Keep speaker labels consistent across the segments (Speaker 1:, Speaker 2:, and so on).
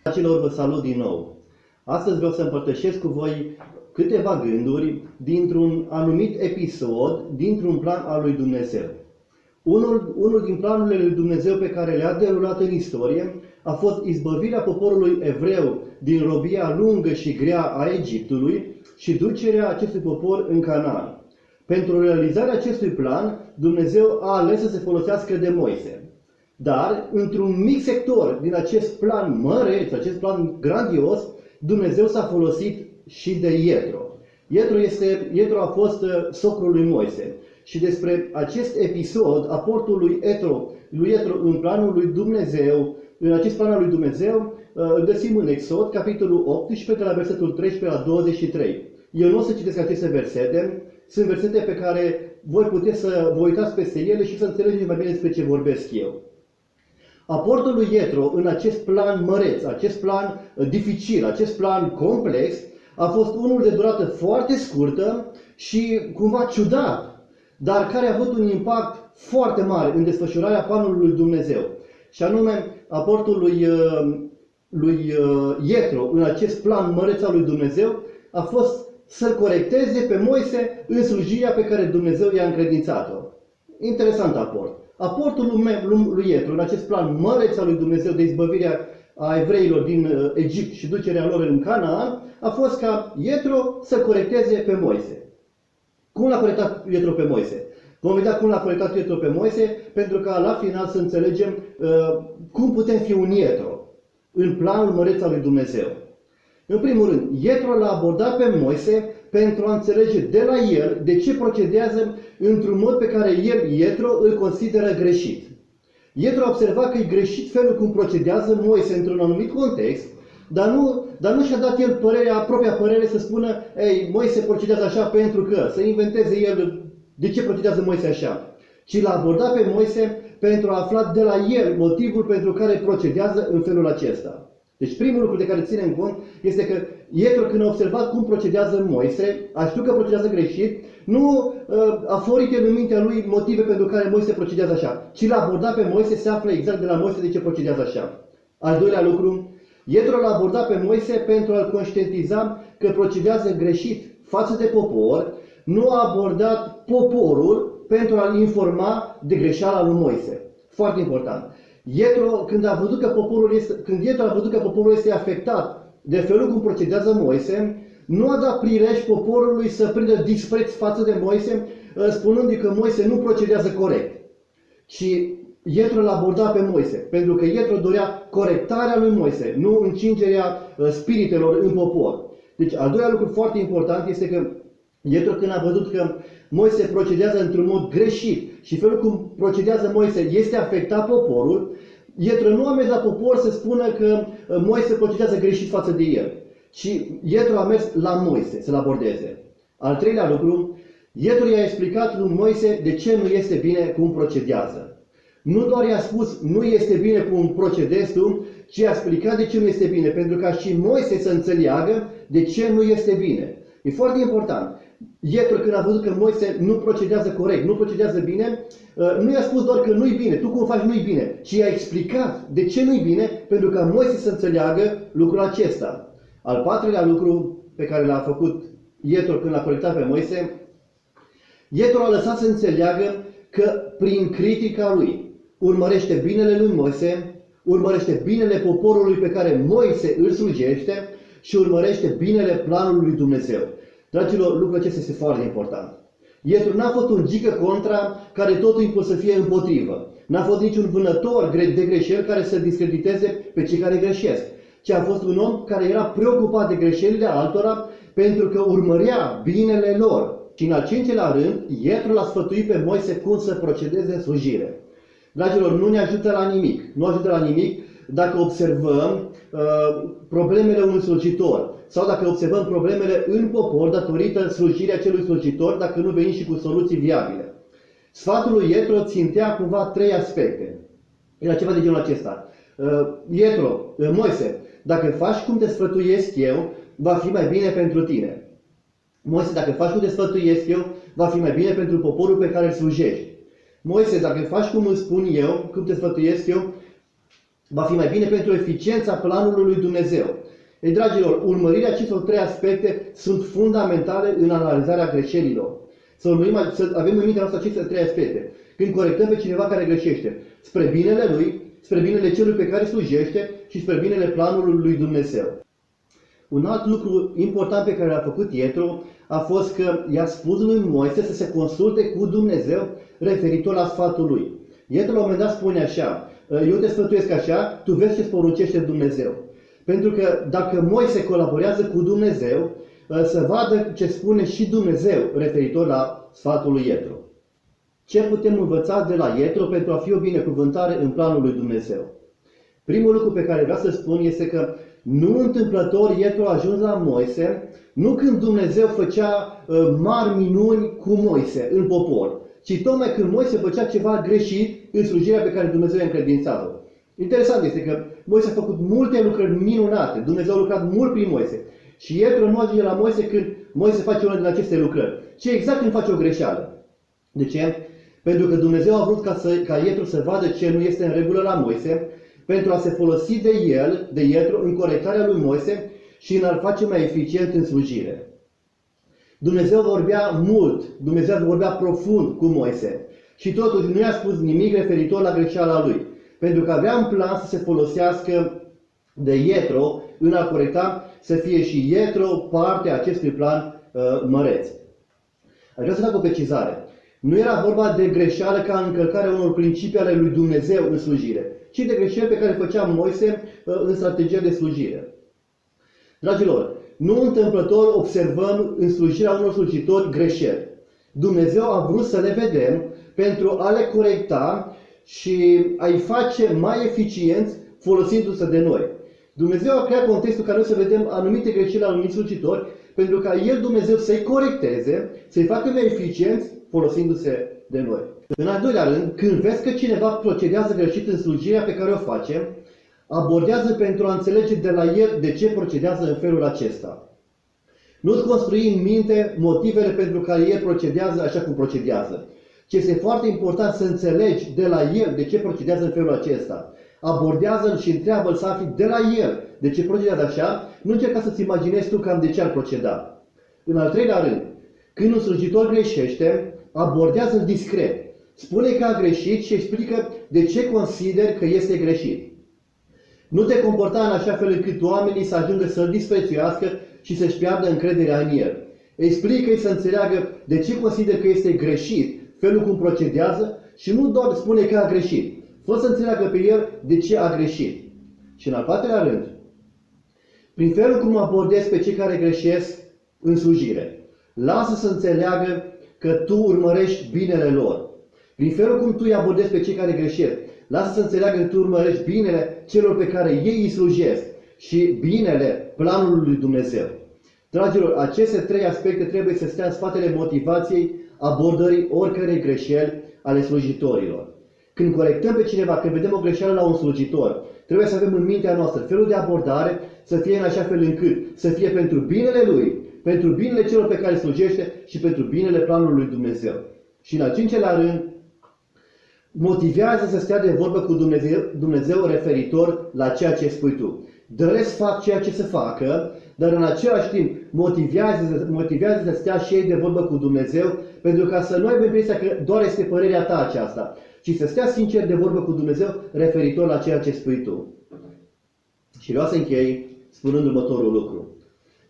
Speaker 1: Dragilor, vă salut din nou. Astăzi vreau să împărtășesc cu voi câteva gânduri dintr-un anumit episod, dintr-un plan al lui Dumnezeu. Unul din planurile lui Dumnezeu pe care le-a derulat în istorie a fost izbăvirea poporului evreu din robia lungă și grea a Egiptului și ducerea acestui popor în Canaan. Pentru realizarea acestui plan, Dumnezeu a ales să se folosească de Moise. Dar, într-un mic sector din acest plan măreț, acest plan grandios, Dumnezeu s-a folosit și de Ietro. Ietro a fost socrul lui Moise. Și despre acest episod, aportul lui Ietro în planul lui Dumnezeu, în acest plan al lui Dumnezeu, îl găsim în Exod, capitolul 18, de la versetul 13 la 23. Eu nu o să citesc aceste versete, sunt versete pe care voi puteți să vă uitați peste ele și să înțelegeți mai bine despre ce vorbesc eu. Aportul lui Ietro în acest plan măreț, acest plan dificil, acest plan complex, a fost unul de durată foarte scurtă și cumva ciudat, dar care a avut un impact foarte mare în desfășurarea planului lui Dumnezeu. Și anume, aportul lui Ietro în acest plan măreț al lui Dumnezeu a fost să-l corecteze pe Moise în slujirea pe care Dumnezeu i-a încredințat-o. Interesant aport. Aportul lui Ietro în acest plan măreț al lui Dumnezeu de izbăvirea a evreilor din Egipt și ducerea lor în Canaan a fost ca Ietro să corecteze pe Moise. Cum l-a corectat Ietro pe Moise? Vom vedea cum l-a corectat Ietro pe Moise, pentru ca la final să înțelegem cum putem fi un Ietro în planul măreț al lui Dumnezeu. În primul rând, Ietro l-a abordat pe Moise pentru a înțelege de la el de ce procedează într-un mod pe care el, Ietro, îl consideră greșit. Ietro a observat că e greșit felul cum procedează Moise într-un anumit context, dar nu și-a dat el propria părere să spună, ei, Moise procedează așa pentru că, să inventeze el de ce procedează Moise așa. Ci l-a abordat pe Moise pentru a afla de la el motivul pentru care procedează în felul acesta. Deci primul lucru de care ținem cont este că Ietro, când a observat cum procedează Moise, a știut că procedează greșit, nu a forit el în mintea lui motive pentru care Moise procedează așa, ci l-a abordat pe Moise să afle exact de la Moise de ce procedează așa. Al doilea lucru, Ietro l-a abordat pe Moise pentru a-l conștientiza că procedează greșit față de popor, nu a abordat poporul pentru a-l informa de greșeala lui Moise. Foarte important. Ietro, când Ietro a văzut că poporul este afectat de felul cum procedează Moise, nu a dat prilej poporului să prindă dispreț față de Moise, spunându-i că Moise nu procedează corect. Ci Ietro l-a abordat pe Moise, pentru că Ietro dorea corectarea lui Moise, nu încingerea spiritelor în popor. Deci, al doilea lucru foarte important este că Ietro, când a văzut că Moise procedează într-un mod greșit și felul cum procedează Moise este afectat poporul, Ietro nu a mers la popor să spună că Moise procedează greșit față de el, ci Ietro a mers la Moise să-l abordeze. Al treilea lucru, Ietro i-a explicat lui Moise de ce nu este bine cum procedează. Nu doar i-a spus nu este bine cum procedezi tu, ci i-a explicat de ce nu este bine, pentru ca și Moise să înțeleagă de ce nu este bine. E foarte important. Ietro, când a văzut că Moise nu procedează corect, nu procedează bine, nu i-a spus doar că nu-i bine, tu cum faci nu-i bine, ci i-a explicat de ce nu-i bine, pentru ca Moise să înțeleagă lucrul acesta. Al patrulea lucru pe care l-a făcut Ietro când l-a corectat pe Moise, Ietro a lăsat să înțeleagă că prin critica lui urmărește binele lui Moise, urmărește binele poporului pe care Moise îl slujește și urmărește binele planului lui Dumnezeu. Dragilor, lucrul acesta este foarte important. Ietro n-a fost un gică contra care tot timpul să fie împotrivă. N-a fost niciun vânător de greșeli care să discrediteze pe cei care greșesc. Ci a fost un om care era preocupat de greșelile altora pentru că urmărea binele lor. Și în al cincilea rând, Ietro l-a sfătuit pe Moise cum să procedeze în slujire. Dragilor, nu ne ajută la nimic. Nu ajută la nimic dacă observăm problemele unui slujitor sau dacă observăm problemele în popor datorită slujirii acelui slujitor, dacă nu venim și cu soluții viabile. Sfatul lui Ietro țintea cumva trei aspecte. Era ceva de genul acesta. Moise, dacă faci cum te sfătuiesc eu, va fi mai bine pentru tine. Moise, dacă faci cum te sfătuiesc eu, va fi mai bine pentru poporul pe care îl slujești. Moise, dacă faci cum îți spun eu, cum te sfătuiesc eu, va fi mai bine pentru eficiența planului lui Dumnezeu. Ei, dragilor, urmărirea acestor trei aspecte sunt fundamentale în analizarea greșelilor. Să avem în mintea noastră aceste trei aspecte. Când corectăm pe cineva care greșește, spre binele lui, spre binele celui pe care slujește și spre binele planului lui Dumnezeu. Un alt lucru important pe care l-a făcut Ietro a fost că i-a spus lui Moise să se consulte cu Dumnezeu referitor la sfatul lui. Ietro la un moment dat spune așa: eu te sfătuiesc așa, tu vezi ce-ți poruncește Dumnezeu. Pentru că dacă Moise colaborează cu Dumnezeu, să vadă ce spune și Dumnezeu referitor la sfatul lui Ietro. Ce putem învăța de la Ietro pentru a fi o binecuvântare în planul lui Dumnezeu? Primul lucru pe care vreau să spun este că nu întâmplător Ietro a ajuns la Moise, nu când Dumnezeu făcea mari minuni cu Moise în popor, ci tocmai când Moise făcea ceva greșit în slujirea pe care Dumnezeu i-a încredințat-o. Interesant este că Moise a făcut multe lucrări minunate, Dumnezeu a lucrat mult prin Moise. Și Ietro nu ajunge la Moise când Moise face una din aceste lucrări, ci exact când face o greșeală. De ce? Pentru că Dumnezeu a vrut ca Ietro să vadă ce nu este în regulă la Moise, pentru a se folosi de Ietro în corectarea lui Moise și în a-l face mai eficient în slujire. Dumnezeu vorbea mult, Dumnezeu vorbea profund cu Moise și totuși nu i-a spus nimic referitor la greșeala lui, pentru că avea un plan să se folosească de Ietro în a corecta, să fie și Ietro parte a acestui plan măreț. Aș vrea să fac o precizare. Nu era vorba de greșeală ca încălcarea unor principii ale lui Dumnezeu în slujire, ci de greșeli pe care le făcea Moise în strategia de slujire. Dragilor, nu întâmplător observăm în slujirea unor slujitori greșeli. Dumnezeu a vrut să le vedem pentru a le corecta și a-i face mai eficienți folosindu-se de noi. Dumnezeu a creat contextul ca noi să vedem anumite greșeli ale unui slujitori, pentru ca El, Dumnezeu, să-i corecteze, să-i facă mai eficienți folosindu-se de noi. În al doilea rând, când vezi că cineva procedează greșit în slujirea pe care o face, abordează pentru a înțelege de la el de ce procedează în felul acesta. Nu-ți construi în minte motivele pentru care el procedează așa cum procedează, ci este foarte important să înțelegi de la el de ce procedează în felul acesta. Abordează-l și întreabă-l să afli de la el de ce procedează așa, nu încerca să-ți imaginezi tu cam de ce ar proceda. În al treilea rând, când un slujitor greșește, abordează-l discret. Spune că a greșit și explică de ce consider că este greșit. Nu te comporta în așa fel încât oamenii să ajungă să-l disprețuiască și să-și piardă încrederea în el. Explică-i să înțeleagă de ce consider că este greșit felul cum procedează și nu doar spune că a greșit. Fă să înțeleagă pe el de ce a greșit. Și în al patrulea rând, prin felul cum abordezi pe cei care greșesc în slujire, lasă să înțeleagă că tu urmărești binele lor. Prin felul cum tu îi abordezi pe cei care greșesc, lasă să înțeleagă că tu urmărești binele celor pe care ei îi slujesc și binele planului lui Dumnezeu. Dragilor, aceste trei aspecte trebuie să stea în spatele motivației abordării oricărei greșeli ale slujitorilor. Când corectăm pe cineva, când vedem o greșeală la un slujitor, trebuie să avem în mintea noastră felul de abordare să fie în așa fel încât să fie pentru binele lui, pentru binele celor pe care slujește și pentru binele planului lui Dumnezeu. Și în al cincelea rând, motivează să stea de vorbă cu Dumnezeu referitor la ceea ce spui tu. Dă-le să fac ceea ce să facă, dar în același timp motivează să stea și ei de vorbă cu Dumnezeu, pentru ca să nu aibă impresia că doar este părerea ta aceasta, ci să stea sincer de vorbă cu Dumnezeu referitor la ceea ce spui tu. Și vreau să închei spunând următorul lucru.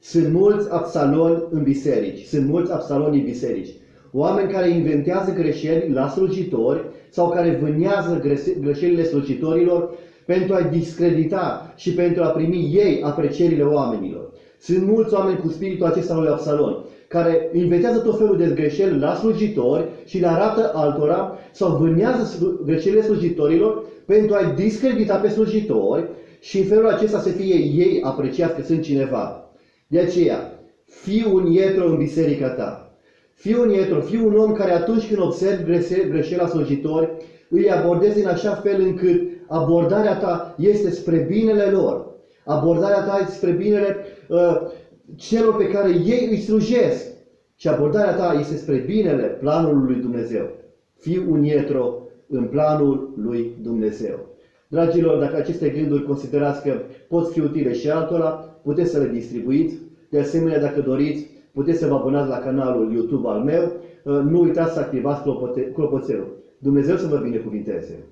Speaker 1: Sunt mulți Absaloni în biserici, sunt mulți Absaloni în biserici. Oameni care inventează greșeli la slujitori sau care vânează greșelile slujitorilor pentru a-i discredita și pentru a primi ei aprecierile oamenilor. Sunt mulți oameni cu spiritul acesta lui Absalon, care inventează tot felul de greșeli la slujitori și le arată altora sau vânează greșelile slujitorilor pentru a-i discredita pe slujitori și în felul acesta să fie ei apreciați că sunt cineva. De aceea, fii un Ietro în biserica ta. Fii un Ietro, fii un om care atunci când observi greșeli la slujitori, îi abordezi în așa fel încât abordarea ta este spre binele lor. Abordarea ta este spre binele celor pe care ei îi slujesc. Și abordarea ta este spre binele planului lui Dumnezeu. Fii un Ietro în planul lui Dumnezeu. Dragilor, dacă aceste gânduri considerați că pot fi utile și altora, puteți să le distribuiți. De asemenea, dacă doriți, puteți să vă abonați la canalul YouTube al meu. Nu uitați să activați clopoțelul. Dumnezeu să vă binecuvinteze!